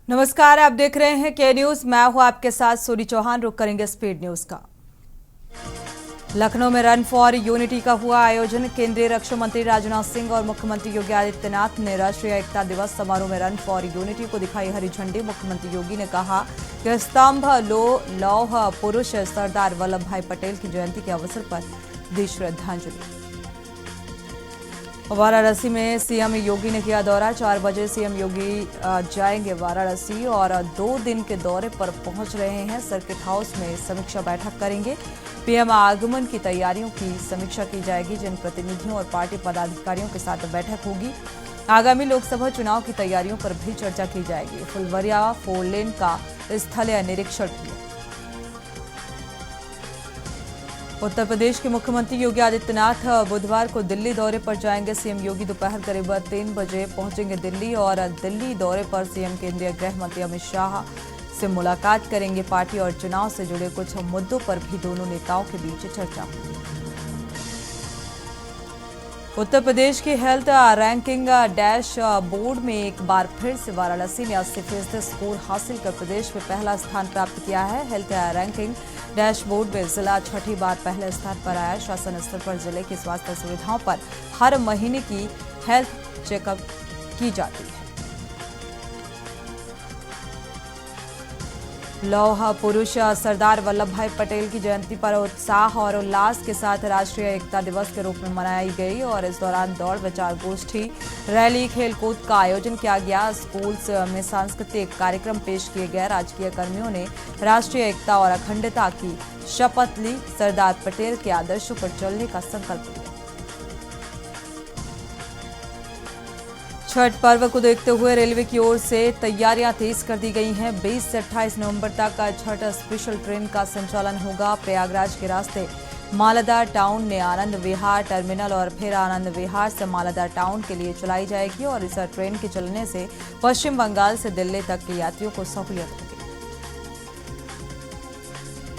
नमस्कार, आप देख रहे हैं के न्यूज। मैं हूं आपके साथ सूरी चौहान। रुक करेंगे स्पीड न्यूज का। लखनऊ में रन फॉर यूनिटी का हुआ आयोजन। केंद्रीय रक्षा मंत्री राजनाथ सिंह और मुख्यमंत्री योगी आदित्यनाथ ने राष्ट्रीय एकता दिवस समारोह में रन फॉर यूनिटी को दिखाई हरी झंडी। मुख्यमंत्री योगी ने कहा कि स्तंभ लौह पुरुष सरदार वल्लभ भाई पटेल की जयंती के अवसर पर दी श्रद्धांजलि। वाराणसी में सीएम योगी ने किया दौरा। 4 बजे सीएम योगी जाएंगे वाराणसी और 2 दिन के दौरे पर पहुंच रहे हैं। सर्किट हाउस में समीक्षा बैठक करेंगे। पीएम आगमन की तैयारियों की समीक्षा की जाएगी। जनप्रतिनिधियों और पार्टी पदाधिकारियों के साथ बैठक होगी। आगामी लोकसभा चुनाव की तैयारियों पर भी चर्चा की जाएगी। फुलवरिया 4 लेन का स्थलीय निरीक्षण किया। उत्तर प्रदेश के मुख्यमंत्री योगी आदित्यनाथ बुधवार को दिल्ली दौरे पर जाएंगे। सीएम योगी दोपहर करीब 3 बजे पहुंचेंगे दिल्ली और दिल्ली दौरे पर सीएम केंद्रीय गृह मंत्री अमित शाह से मुलाकात करेंगे। पार्टी और चुनाव से जुड़े कुछ मुद्दों पर भी दोनों नेताओं के बीच चर्चा होगी। उत्तर प्रदेश की हेल्थ रैंकिंग डैश बोर्ड में एक बार फिर से वाराणसी ने 80% स्कोर हासिल कर प्रदेश में पहला स्थान प्राप्त किया है। हेल्थ रैंकिंग डैशबोर्ड में जिला 6ठी बार पहले स्थान पर आया। शासन स्तर पर जिले की स्वास्थ्य सुविधाओं पर हर महीने की हेल्थ चेकअप की जाती है। लौह पुरुष सरदार वल्लभ भाई पटेल की जयंती पर उत्साह और उल्लास के साथ राष्ट्रीय एकता दिवस के रूप में मनाई गई और इस दौरान दौड़, विचार गोष्ठी, रैली, खेलकूद का आयोजन किया गया। स्कूल्स में सांस्कृतिक कार्यक्रम पेश किए गए। राजकीय कर्मियों ने राष्ट्रीय एकता और अखंडता की शपथ ली। सरदार पटेल के आदर्शों पर चलने का संकल्प लिया। छठ पर्व को देखते हुए रेलवे की ओर से तैयारियां तेज कर दी गई हैं। 20 से 28 नवंबर तक छठ स्पेशल ट्रेन का संचालन होगा। प्रयागराज के रास्ते मालादा टाउन ने आनंद विहार टर्मिनल और फिर आनंद विहार से मालादा टाउन के लिए चलाई जाएगी और इस ट्रेन के चलने से पश्चिम बंगाल से दिल्ली तक के यात्रियों को सहूलियत होगी।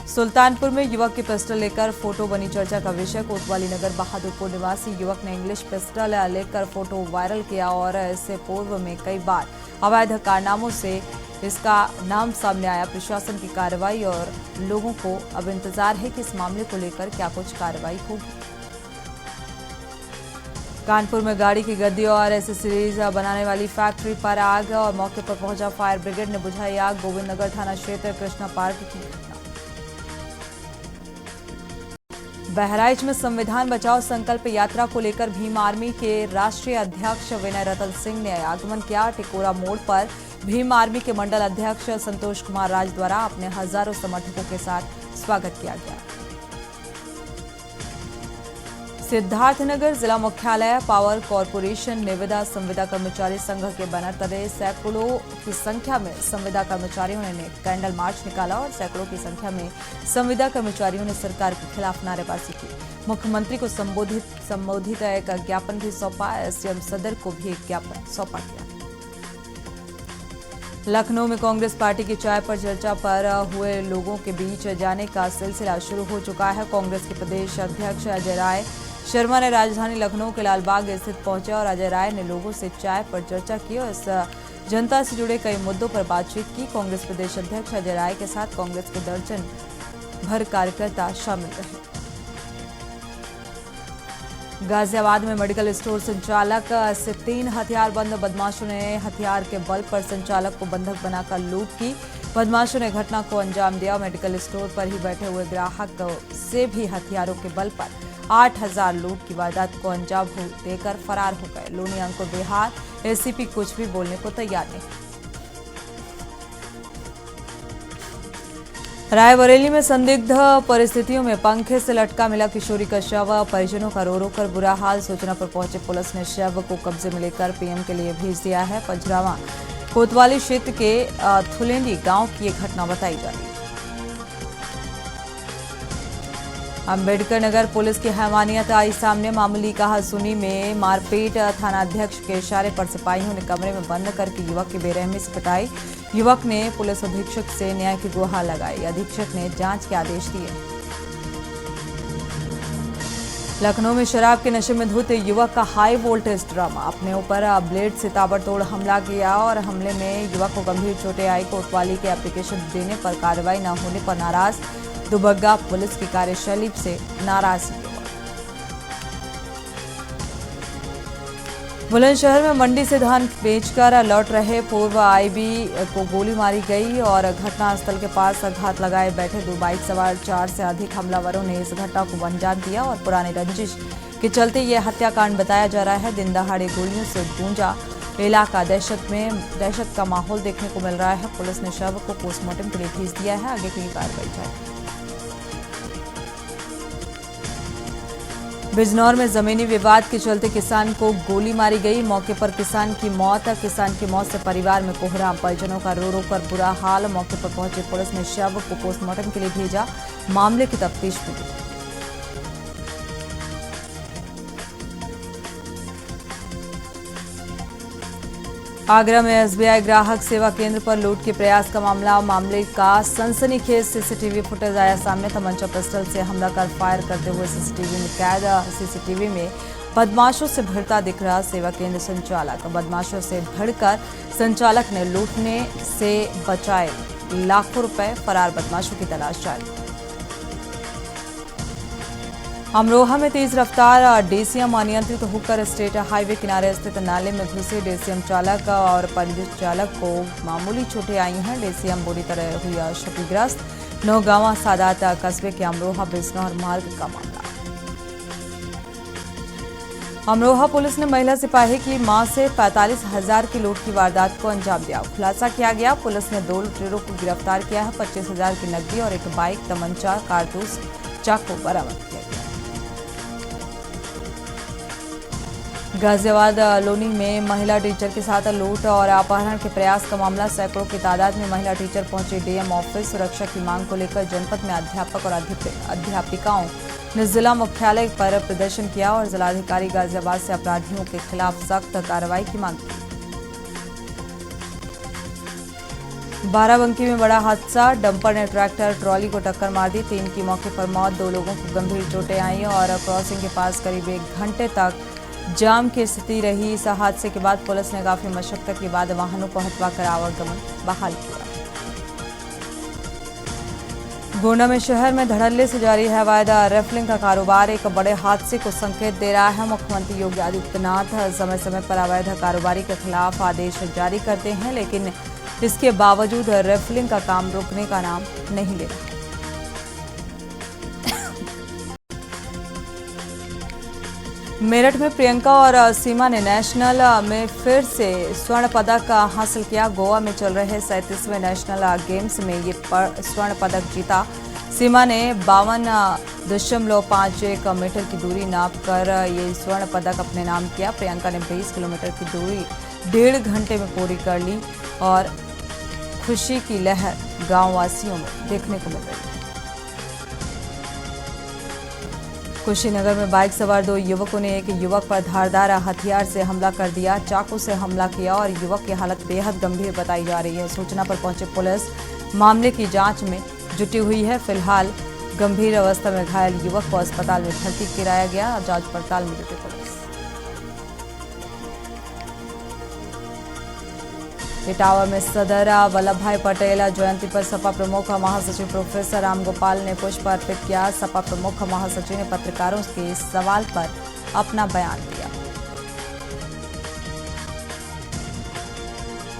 सुल्तानपुर में युवक की पिस्टल लेकर फोटो बनी चर्चा का विषय। कोतवाली नगर बहादुरपुर निवासी युवक ने इंग्लिश पिस्टल लेकर फोटो वायरल किया और इससे पूर्व में कई बार अवैध कारनामों से इसका नाम सामने आया। प्रशासन की कार्रवाई और लोगों को अब इंतजार है कि इस मामले को लेकर क्या कुछ कार्रवाई होगी। कानपुर में गाड़ी की गद्दी और एसेसरीज बनाने वाली फैक्ट्री पर आग और मौके पर पहुंचा फायर ब्रिगेड ने बुझाई आग। गोविंद नगर थाना क्षेत्र कृष्णा पार्क की घटना। बहराइच में संविधान बचाओ संकल्प यात्रा को लेकर भीम आर्मी के राष्ट्रीय अध्यक्ष विनय रतन सिंह ने आगमन किया। टिकोरा मोड़ पर भीम आर्मी के मंडल अध्यक्ष संतोष कुमार राज द्वारा अपने हजारों समर्थकों के साथ स्वागत किया गया। सिद्धार्थनगर जिला मुख्यालय पावर कॉरपोरेशन निविदा संविदा कर्मचारी संघ के बैनर तले सैकड़ों की संख्या में संविदा कर्मचारियों ने कैंडल मार्च निकाला और सैकड़ों की संख्या में संविदा कर्मचारियों ने सरकार के खिलाफ नारेबाजी की। मुख्यमंत्री को संबोधित एक ज्ञापन भी सौंपा। एसडीएम सदर को भी एक ज्ञापन सौंपा गया। लखनऊ में कांग्रेस पार्टी की चाय पर चर्चा पर हुए लोगों के बीच जाने का सिलसिला शुरू हो चुका है। कांग्रेस के प्रदेश अध्यक्ष अजय राय शर्मा ने राजधानी लखनऊ के लालबाग स्थित पहुंचे और अजय राय ने लोगों से चाय पर चर्चा की और इस जनता से जुड़े कई मुद्दों पर बातचीत की। कांग्रेस प्रदेश अध्यक्ष अजय राय के साथ कांग्रेस के दर्जन भर कार्यकर्ता शामिल रहे। गाजियाबाद में मेडिकल स्टोर संचालक से 3 हथियारबंद बदमाशों ने हथियार के बल पर संचालक को बंधक बनाकर लूट की। बदमाशों ने घटना को अंजाम दिया। मेडिकल स्टोर पर ही बैठे हुए ग्राहक से भी हथियारों के बल पर 8000 लूट की वारदात को अंजाम देकर फरार हो गए। लोनी अंकुर बिहार एसीपी कुछ भी बोलने को तैयार नहीं। रायबरेली में संदिग्ध परिस्थितियों में पंखे से लटका मिला किशोरी का शव। परिजनों का रो रो कर बुरा हाल। सूचना पर पहुंचे पुलिस ने शव को कब्जे में लेकर पीएम के लिए भेज दिया है। पंजरावा कोतवाली क्षेत्र के थुलेंडी गांव की एक घटना बताई जा रही है। अंबेडकर नगर पुलिस की हैवानियत आई सामने। मामूली कहासुनी में मारपीट। थानाध्यक्ष के इशारे पर सिपाहियों ने कमरे में बंद करके युवक की बेरहमी से पिटाई। युवक ने पुलिस अधीक्षक से न्याय की गुहार लगाई। अधीक्षक ने जांच के आदेश दिए। लखनऊ में शराब के नशे में धुत युवक का हाई वोल्टेज ड्रामा। अपने ऊपर ब्लेड से ताबड़तोड़ हमला किया और हमले में युवक को गंभीर चोटें आई। कोतवाली के एप्लीकेशन देने पर कार्रवाई न होने पर नाराज दुबग्गा। पुलिस की कार्यशैली से नाराज। बुलंदशहर में मंडी से धान बेचकर लौट रहे पूर्व आईबी को गोली मारी गई और घटनास्थल के पास घात लगाए बैठे 2 बाइक सवार 4 से अधिक हमलावरों ने इस घटना को अंजाम दिया और पुरानी रंजिश के चलते यह हत्याकांड बताया जा रहा है। दिन दहाड़े गोलियों से गूंजा इलाका। दहशत का माहौल देखने को मिल रहा है। पुलिस ने शव को पोस्टमार्टम के लिए भेज दिया है। आगे की कार्रवाई जारी। बिजनौर में जमीनी विवाद के चलते किसान को गोली मारी गई। मौके पर किसान की मौत से परिवार में कोहराम। परिजनों का रो रो कर बुरा हाल। मौके पर पहुंची पुलिस ने शव को पोस्टमार्टम के लिए भेजा। मामले की तफ्तीश की। आगरा में एसबीआई ग्राहक सेवा केंद्र पर लूट के प्रयास का मामले का सनसनीखेज सीसीटीवी फुटेज आया सामने। तमंचा पिस्टल से हमला कर फायर करते हुए सीसीटीवी में कैद। सीसीटीवी में बदमाशों से भिड़ता दिख रहा सेवा केंद्र संचालक। बदमाशों से भिड़कर संचालक ने लूटने से बचाए लाखों रुपए। फरार बदमाशों की तलाश जारी। अमरोहा में तेज रफ्तार डीसीएम अनियंत्रित होकर स्टेट हाईवे किनारे स्थित नाले में घुसे। डीसीएम चालक और परिचालक को मामूली चोटें आई हैं। डीसीएम बुरी तरह हुई क्षतिग्रस्त। नौगांवा सादात कस्बे के अमरोहा बिजनौर मार्ग का मामला। अमरोहा पुलिस ने महिला सिपाही की मां से 45,000 की लूट की वारदात को अंजाम दिया। खुलासा किया गया। पुलिस ने 2 लुटेरों को गिरफ्तार किया है। 25,000 की नकदी और एक बाइक, तमंचा, कारतूस, चाकू बरामद किया गया। गाजियाबाद लोनी में महिला टीचर के साथ लूट और अपहरण के प्रयास का मामला। सैकड़ों की तादाद में महिला टीचर पहुंचे डीएम ऑफिस। सुरक्षा की मांग को लेकर जनपद में अध्यापक और अध्यापिकाओं ने जिला मुख्यालय पर प्रदर्शन किया और जिलाधिकारी गाजियाबाद से अपराधियों के खिलाफ सख्त कार्रवाई की मांग की। बाराबंकी में बड़ा हादसा। डंपर ने ट्रैक्टर ट्रॉली को टक्कर मार दी। 3 की मौके पर मौत। 2 लोगों को गंभीर चोटें आई और क्रॉसिंग के पास करीब 1 घंटे तक जाम की स्थिति रही। इस हादसे के बाद पुलिस ने काफी मशक्कत के बाद वाहनों को हटवाकर आवागमन बहाल किया। गोंडा में शहर में धड़ल्ले से जारी है अवैध रेफलिंग का कारोबार। एक बड़े हादसे को संकेत दे रहा है। मुख्यमंत्री योगी आदित्यनाथ समय समय पर अवैध कारोबारी के खिलाफ आदेश जारी करते हैं, लेकिन इसके बावजूद रेफलिंग का काम रुकने का नाम नहीं ले रहा। मेरठ में प्रियंका और सीमा ने नेशनल में फिर से स्वर्ण पदक हासिल किया। गोवा में चल रहे 37वें नेशनल गेम्स में ये स्वर्ण पदक जीता। सीमा ने 52.51 मीटर की दूरी नापकर ये स्वर्ण पदक अपने नाम किया। प्रियंका ने 20 किलोमीटर की दूरी 1.5 घंटे में पूरी कर ली और खुशी की लहर गांव वासियों में देखने को मिल रही है। कुशीनगर में बाइक सवार 2 युवकों ने एक युवक पर धारदार हथियार से हमला कर दिया। चाकू से हमला किया और युवक की हालत बेहद गंभीर बताई जा रही है। सूचना पर पहुंचे पुलिस मामले की जांच में जुटी हुई है। फिलहाल गंभीर अवस्था में घायल युवक को अस्पताल में भर्ती कराया गया। जांच पड़ताल में जुटी पुलिस। इटावा में सरदार वल्लभ भाई पटेल जयंती पर सपा प्रमुख महासचिव प्रोफेसर राम गोपाल ने पुष्प अर्पित किया। सपा प्रमुख महासचिव ने पत्रकारों के सवाल पर अपना बयान दिया।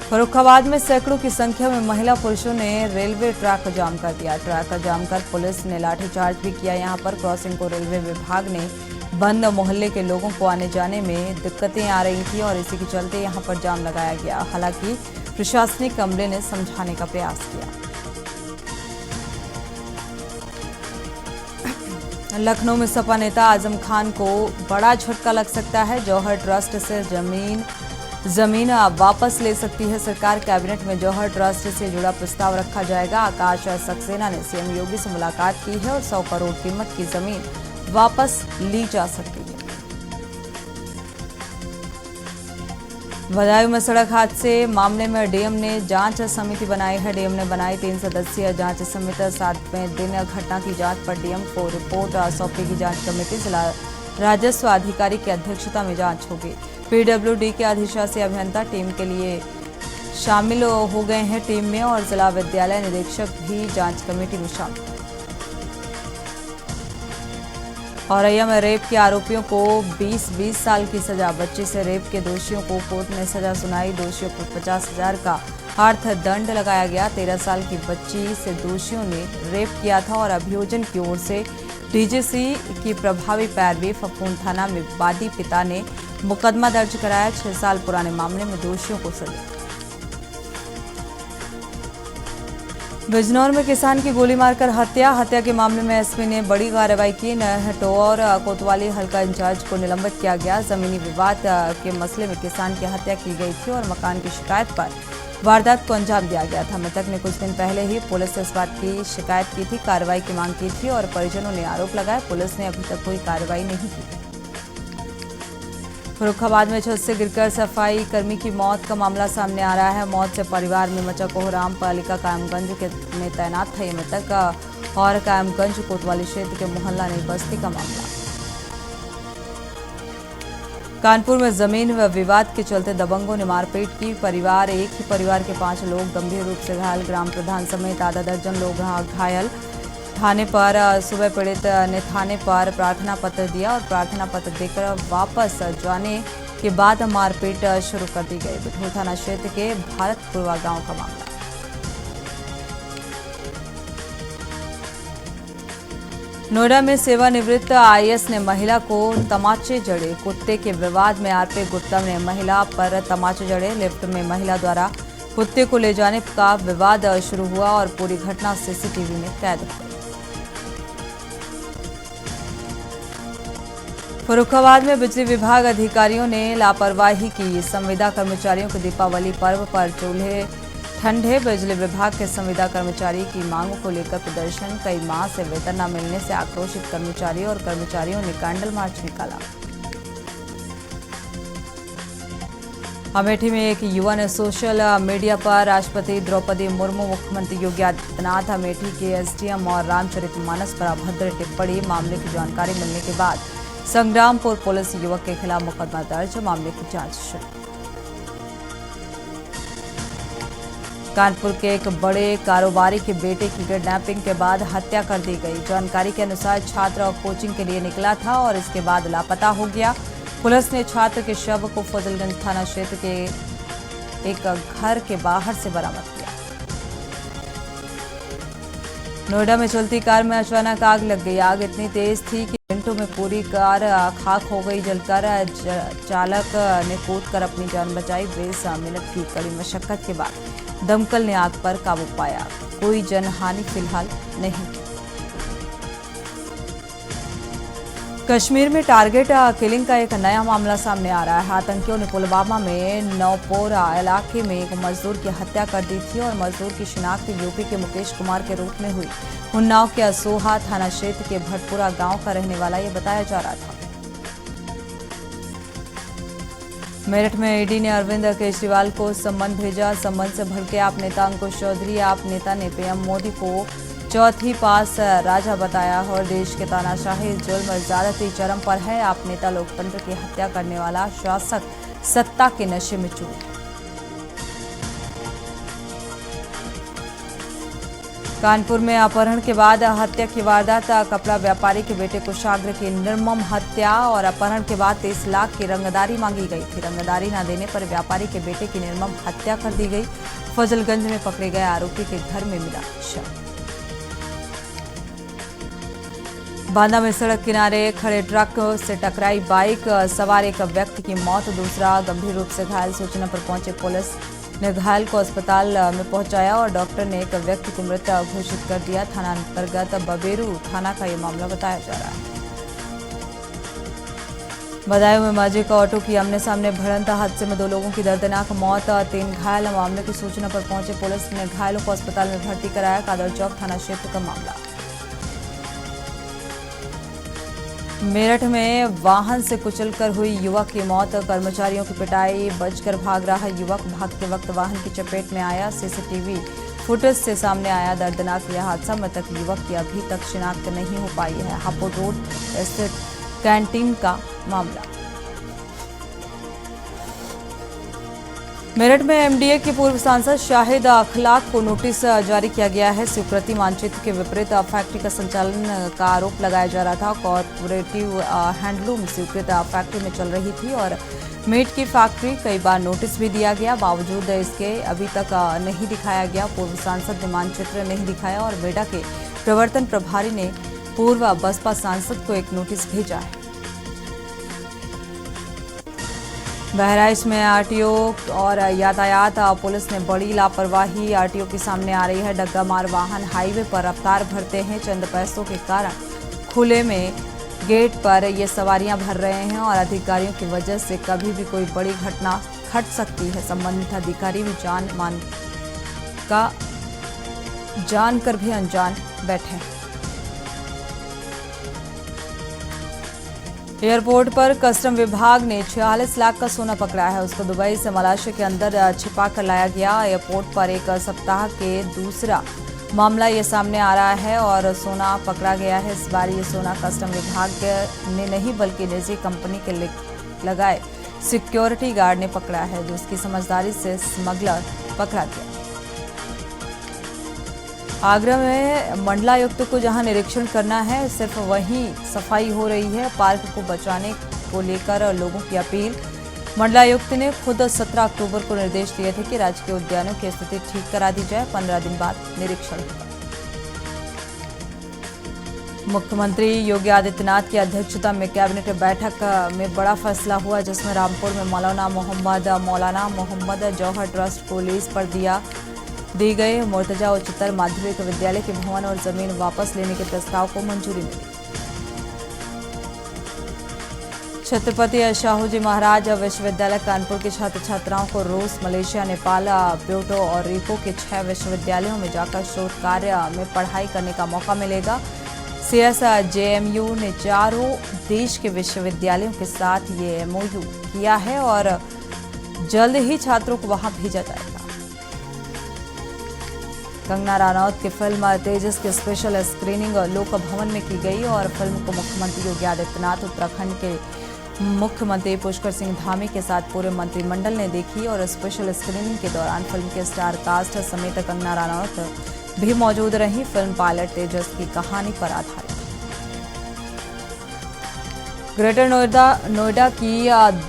फर्रुखाबाद में सैकड़ों की संख्या में महिला पुरुषों ने रेलवे ट्रैक जाम कर दिया। ट्रैक जाम कर पुलिस ने लाठीचार्ज भी किया। यहां पर क्रॉसिंग को रेलवे विभाग ने बंद मोहल्ले के लोगों को आने जाने में दिक्कतें आ रही थी और इसी के चलते यहां पर जाम लगाया गया। हालांकि प्रशासनिक अमले ने समझाने का प्रयास किया। लखनऊ में सपा नेता आजम खान को बड़ा झटका लग सकता है। जौहर ट्रस्ट से जमीन वापस ले सकती है सरकार। कैबिनेट में जौहर ट्रस्ट से जुड़ा प्रस्ताव रखा जाएगा। आकाश सक्सेना ने सीएम योगी से मुलाकात की है और 100 करोड़ कीमत की जमीन वापस ली जा सकती है। बदायूं में सड़क हादसे मामले में डीएम ने जांच समिति बनाई है। डीएम ने बनाई 3 सदस्यीय जांच समिति। 7वें दिन घटना की जांच पर डीएम को रिपोर्ट सौंपेगी जांच कमेटी। राजस्व अधिकारी की अध्यक्षता में जांच होगी। पीडब्ल्यूडी के अधिशासी अभियंता टीम के लिए शामिल हो गए हैं टीम में और जिला विद्यालय निरीक्षक भी जांच कमेटी में शामिल। औरैया में रेप के आरोपियों को 20-20 साल की सजा। बच्ची से रेप के दोषियों को कोर्ट ने सजा सुनाई। दोषियों पर 50,000 का अर्थदंड लगाया गया। 13 साल की बच्ची से दोषियों ने रेप किया था और अभियोजन की ओर से डीजीसी की प्रभावी पैरवी। फफूंद थाना में वादी पिता ने मुकदमा दर्ज कराया। 6 साल पुराने मामले में दोषियों को सजा। बिजनौर में किसान की गोली मारकर हत्या के मामले में एसपी ने बड़ी कार्रवाई की। नहटौर कोतवाली हल्का इंचार्ज को निलंबित किया गया। जमीनी विवाद के मसले में किसान की हत्या की गई थी और मकान की शिकायत पर वारदात को अंजाम दिया गया था। मृतक ने कुछ दिन पहले ही पुलिस से इस बात की शिकायत की थी, कार्रवाई की मांग की थी और परिजनों ने आरोप लगाया। पुलिस ने अभी तक कोई कार्रवाई नहीं की। फर्रुखाबाद में छत से गिरकर सफाई कर्मी की मौत का मामला सामने आ रहा है। मौत से परिवार में मचा कोहराम। पालिका कायमगंज में तैनात था ये मृतक और कायमगंज कोतवाली क्षेत्र के मोहल्ला नई बस्ती का मामला। कानपुर में जमीन विवाद के चलते दबंगों ने मारपीट की। एक ही परिवार के 5 लोग गंभीर रूप से घायल। ग्राम प्रधान समेत आधा दर्जन लोग घायल। थाने पर सुबह पीड़ित ने थाने पर प्रार्थना पत्र दिया और प्रार्थना पत्र देकर वापस जाने के बाद मारपीट शुरू कर दी गई। बिठूर थाना क्षेत्र के भारतपुरवा गांव का मामला। नोएडा में सेवानिवृत्त आईएएस ने महिला को तमाचे जड़े। कुत्ते के विवाद में आरपी गुप्ता ने महिला पर तमाचे जड़े। लिफ्ट में महिला द्वारा कुत्ते को ले जाने का विवाद शुरू हुआ और पूरी घटना सीसीटीवी में कैद हो गई। फर्रुखाबाद में बिजली विभाग अधिकारियों ने लापरवाही की। संविदा कर्मचारियों के दीपावली पर्व पर चूल्हे ठंडे। बिजली विभाग के संविदा कर्मचारी की मांगों को लेकर प्रदर्शन। कई माह से वेतन न मिलने से आक्रोशित कर्मचारियों ने कैंडल मार्च निकाला। अमेठी में एक युवा ने सोशल मीडिया पर राष्ट्रपति द्रौपदी मुर्मू, मुख्यमंत्री योगी आदित्यनाथ, अमेठी के एसडीएम और रामचरितमानस पर अभद्र टिप्पणी। मामले की जानकारी मिलने के बाद संग्रामपुर पुलिस युवक के खिलाफ मुकदमा दर्ज। मामले की जांच शुरू। कानपुर के एक बड़े कारोबारी के बेटे की किडनैपिंग के बाद हत्या कर दी गई। जानकारी के अनुसार छात्र कोचिंग के लिए निकला था और इसके बाद लापता हो गया। पुलिस ने छात्र के शव को फजलगंज थाना क्षेत्र के एक घर के बाहर से बरामद किया। नोएडा में चलती कार में अचानक आग लग गई। आग इतनी तेज थी कि मिनटों में पूरी कार खाक हो गई जलकर। चालक ने कूदकर अपनी जान बचाई। 20 मिनट की कड़ी मशक्कत के बाद दमकल ने आग पर काबू पाया। कोई जनहानि फिलहाल नहीं। कश्मीर में टारगेट किलिंग का एक नया मामला सामने आ रहा है। आतंकियों ने पुलवामा में नौपोरा इलाके में एक मजदूर की हत्या कर दी थी और मजदूर की शिनाख्त यूपी के मुकेश कुमार के रूप में हुई। उन्नाव के असोहा थाना क्षेत्र के भटपुरा गांव का रहने वाला ये बताया जा रहा था। मेरठ में ईडी ने अरविंद केजरीवाल को सम्मन भेजा। सम्मन से भड़के आप नेता अंकुश चौधरी। आप नेता ने पीएम मोदी को चौथी पास राजा बताया और देश के तानाशाही, जुल्म, ज्यादती चरम पर है। आप नेता लोकतंत्र की हत्या करने वाला शासक सत्ता के नशे में चूर है। कानपुर में अपहरण के बाद हत्या की वारदात। कपड़ा व्यापारी के बेटे कुशाग्र की निर्मम हत्या और अपहरण के बाद 30 लाख की रंगदारी मांगी गई थी। रंगदारी न देने पर व्यापारी के बेटे की निर्मम हत्या कर दी गई। फजलगंज में पकड़े गए आरोपी के घर में मिला शव। बांदा में सड़क किनारे खड़े ट्रक से टकराई बाइक। सवार एक व्यक्ति की मौत, दूसरा गंभीर रूप से घायल। सूचना पर पहुंचे पुलिस ने घायल को अस्पताल में पहुंचाया और डॉक्टर ने एक व्यक्ति को मृत घोषित कर दिया। थाना अंतर्गत बबेरू थाना का यह मामला बताया जा रहा है। बदायूं में मैजिक ऑटो की आमने सामने भिड़ंत हादसे में 2 लोगों की दर्दनाक मौत, 3 घायल। मामले की सूचना पर पहुंचे पुलिस ने घायलों को अस्पताल में भर्ती कराया। कादर चौक थाना क्षेत्र का मामला। मेरठ में वाहन से कुचलकर हुई युवक की मौत, कर्मचारियों की पिटाई। बचकर भाग रहा युवक भागते वक्त वाहन की चपेट में आया। सीसीटीवी फुटेज से सामने आया दर्दनाक यह हादसा। मृतक युवक की अभी तक शिनाख्त नहीं हो पाई है। हापुड़ रोड स्थित कैंटीन का मामला। मेरठ में एमडीए के पूर्व सांसद शाहिद अखलाक को नोटिस जारी किया गया है। स्वीकृति मानचित्र के विपरीत फैक्ट्री का संचालन का आरोप लगाया जा रहा था। कॉर्पोरेटिव हैंडलूम स्वीकृत फैक्ट्री में चल रही थी और मीट की फैक्ट्री, कई बार नोटिस भी दिया गया, बावजूद इसके अभी तक नहीं दिखाया गया। पूर्व सांसद ने मानचित्र नहीं दिखाया और बेडा के प्रवर्तन प्रभारी ने पूर्व बसपा सांसद को एक नोटिस भेजा है। बहराइच में आरटीओ और यातायात पुलिस ने बड़ी लापरवाही आरटीओ की सामने आ रही है। डग्गा मार वाहन हाईवे पर रफ्तार भरते हैं। चंद पैसों के कारण खुले में गेट पर ये सवारियां भर रहे हैं और अधिकारियों की वजह से कभी भी कोई बड़ी घटना घट सकती है। संबंधित अधिकारी भी जानकर भी अनजान बैठे हैं। एयरपोर्ट पर कस्टम विभाग ने 46 लाख का सोना पकड़ा है। उसको दुबई से मलेशिया के अंदर छिपा कर लाया गया। एयरपोर्ट पर एक सप्ताह के दूसरा मामला ये सामने आ रहा है और सोना पकड़ा गया है। इस बार ये सोना कस्टम विभाग ने नहीं बल्कि निजी कंपनी के लगाए सिक्योरिटी गार्ड ने पकड़ा है, जिसकी समझदारी से स्मगलर पकड़ा गया। आगरा में मंडलायुक्त को जहां निरीक्षण करना है, सिर्फ वहीं सफाई हो रही है। पार्क को बचाने को लेकर लोगों की अपील। मंडलायुक्त ने खुद 17 अक्टूबर को निर्देश दिए थे कि राजकीय उद्यानों की स्थिति ठीक करा दी जाए। 15 दिन बाद निरीक्षण होगा। मुख्यमंत्री योगी आदित्यनाथ की अध्यक्षता में कैबिनेट बैठक में बड़ा फैसला हुआ, जिसमें रामपुर में मौलाना मोहम्मद जौहर ट्रस्ट को लीज पर दी गई मुर्तजा उच्चतर माध्यमिक विद्यालय के भवन और जमीन वापस लेने के प्रस्ताव को मंजूरी मिली। छत्रपति शाहूजी महाराज विश्वविद्यालय कानपुर के छात्र छात्राओं को रूस, मलेशिया, नेपाल, प्योर्टो और रिको के 6 विश्वविद्यालयों में जाकर शोध कार्य में पढ़ाई करने का मौका मिलेगा। CSJMU ने चारों देश के विश्वविद्यालयों के साथ ये MOU किया है और जल्द ही छात्रों को वहां भेजा जाएगा। कंगना रनौत की फिल्म तेजस की स्पेशल स्क्रीनिंग लोक भवन में की गई और फिल्म को मुख्यमंत्री योगी आदित्यनाथ, उत्तराखंड के मुख्यमंत्री पुष्कर सिंह धामी के साथ पूरे मंत्रिमंडल ने देखी और स्पेशल स्क्रीनिंग के दौरान फिल्म के स्टार कास्ट समेत कंगना रनौत भी मौजूद रही। फिल्म पायलट तेजस की कहानी पर आधारित। ग्रेटर नोएडा की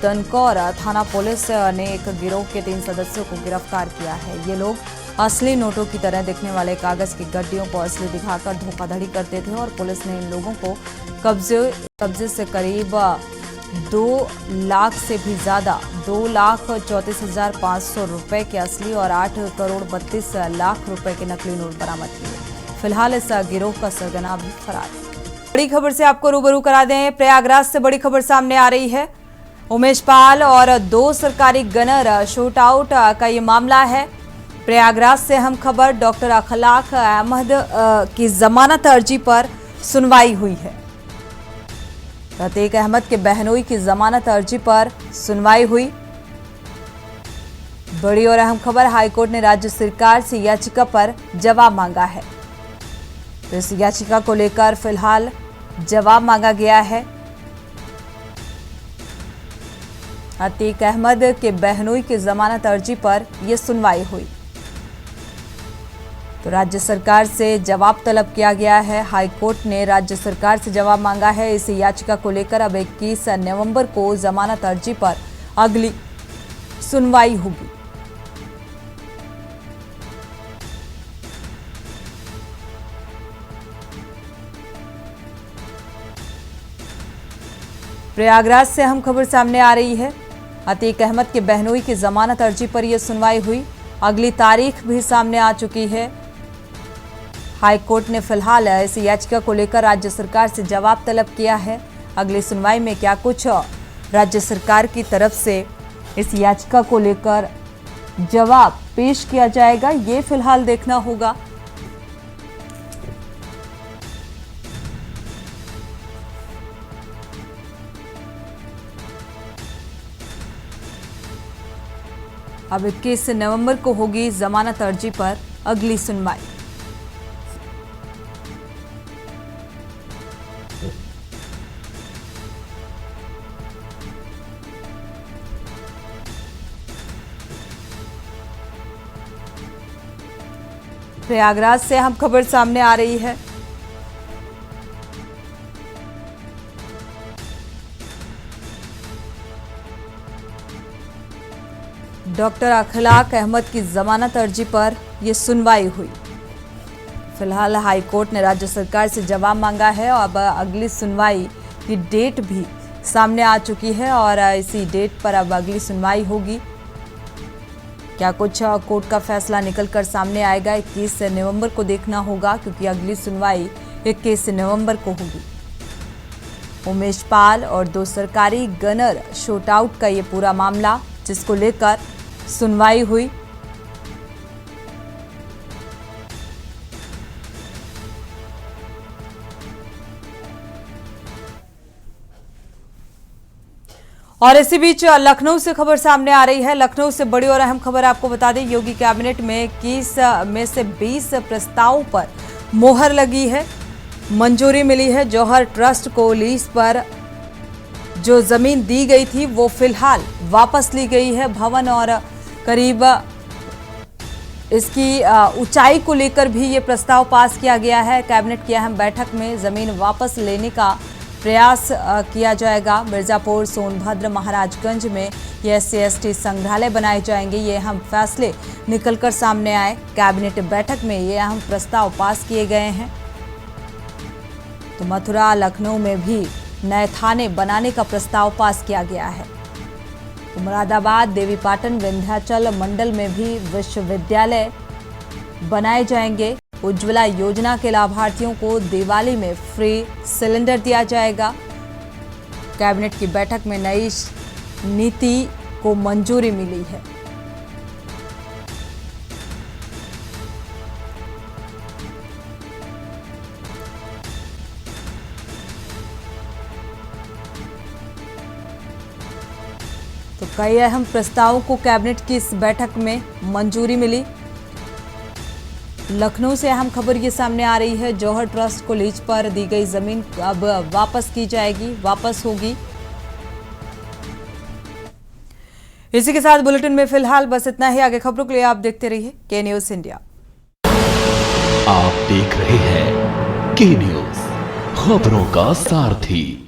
दनकौर थाना पुलिस ने एक गिरोह के 3 सदस्यों को गिरफ्तार किया है। ये लोग असली नोटों की तरह दिखने वाले कागज की गड्डियों को असली दिखाकर धोखाधड़ी करते थे और पुलिस ने इन लोगों को कब्जे से करीब 2 लाख से भी ज्यादा 2,34,500 रुपए के असली और 8 करोड़ 32 लाख रुपए के नकली नोट बरामद किए। फिलहाल इस गिरोह का सरगना भी फरार है। बड़ी खबर से आपको रूबरू करा दें। प्रयागराज से बड़ी खबर सामने आ रही है। उमेश पाल और 2 सरकारी गनर शूट आउट का ये मामला है। प्रयागराज से हम खबर, डॉक्टर अखलाक अहमद की जमानत अर्जी पर सुनवाई हुई है। प्रतीक अहमद के बहनोई की जमानत अर्जी पर सुनवाई हुई। बड़ी और अहम खबर, हाईकोर्ट ने राज्य सरकार से याचिका पर जवाब मांगा है। तो इस याचिका को लेकर फिलहाल जवाब मांगा गया है। प्रतीक अहमद के बहनोई की जमानत अर्जी पर यह सुनवाई हुई। तो राज्य सरकार से जवाब तलब किया गया है। हाईकोर्ट ने राज्य सरकार से जवाब मांगा है। इस याचिका को लेकर अब 21 नवंबर को जमानत अर्जी पर अगली सुनवाई होगी। प्रयागराज से हम खबर सामने आ रही है। अतीक अहमद के बहनोई की जमानत अर्जी पर यह सुनवाई हुई। अगली तारीख भी सामने आ चुकी है। हाईकोर्ट ने फिलहाल इस याचिका को लेकर राज्य सरकार से जवाब तलब किया है। अगली सुनवाई में क्या कुछ राज्य सरकार की तरफ से इस याचिका को लेकर जवाब पेश किया जाएगा, ये फिलहाल देखना होगा। अब 21 नवंबर को होगी जमानत अर्जी पर अगली सुनवाई। प्रयागराज से अहम खबर सामने आ रही है। डॉक्टर अखलाक अहमद की जमानत अर्जी पर यह सुनवाई हुई। फिलहाल हाईकोर्ट ने राज्य सरकार से जवाब मांगा है और अब अगली सुनवाई की डेट भी सामने आ चुकी है और इसी डेट पर अब अगली सुनवाई होगी। क्या कुछ कोर्ट का फैसला निकलकर सामने आएगा, 21 नवंबर को देखना होगा, क्योंकि अगली सुनवाई 21 नवंबर को होगी। उमेश पाल और 2 सरकारी गनर शूट आउट का ये पूरा मामला, जिसको लेकर सुनवाई हुई। और इसी बीच लखनऊ से खबर सामने आ रही है। लखनऊ से बड़ी और अहम खबर आपको बता दें, योगी कैबिनेट में 21 में से 20 प्रस्तावों पर मोहर लगी है, मंजूरी मिली है। जौहर ट्रस्ट को लीज पर जो जमीन दी गई थी वो फिलहाल वापस ली गई है। भवन और करीब इसकी ऊंचाई को लेकर भी ये प्रस्ताव पास किया गया है। कैबिनेट की अहम बैठक में जमीन वापस लेने का प्रयास किया जाएगा। मिर्जापुर, सोनभद्र, महाराजगंज में ये SC/ST संग्रहालय बनाए जाएंगे। ये अहम फैसले निकलकर सामने आए। कैबिनेट बैठक में ये अहम प्रस्ताव पास किए गए हैं। तो मथुरा, लखनऊ में भी नए थाने बनाने का प्रस्ताव पास किया गया है। तो मुरादाबाद, देवीपाटन, विंध्याचल मंडल में भी विश्वविद्यालय बनाए जाएंगे। उज्ज्वला योजना के लाभार्थियों को दिवाली में फ्री सिलेंडर दिया जाएगा। कैबिनेट की बैठक में नई नीति को मंजूरी मिली है। तो कई अहम प्रस्तावों को कैबिनेट की इस बैठक में मंजूरी मिली। लखनऊ से अहम खबर ये सामने आ रही है, जौहर ट्रस्ट को लीज पर दी गई जमीन अब वापस की जाएगी, वापस होगी। इसी के साथ बुलेटिन में फिलहाल बस इतना ही। आगे खबरों के लिए आप देखते रहिए के न्यूज इंडिया। आप देख रहे हैं के न्यूज, खबरों का सारथी।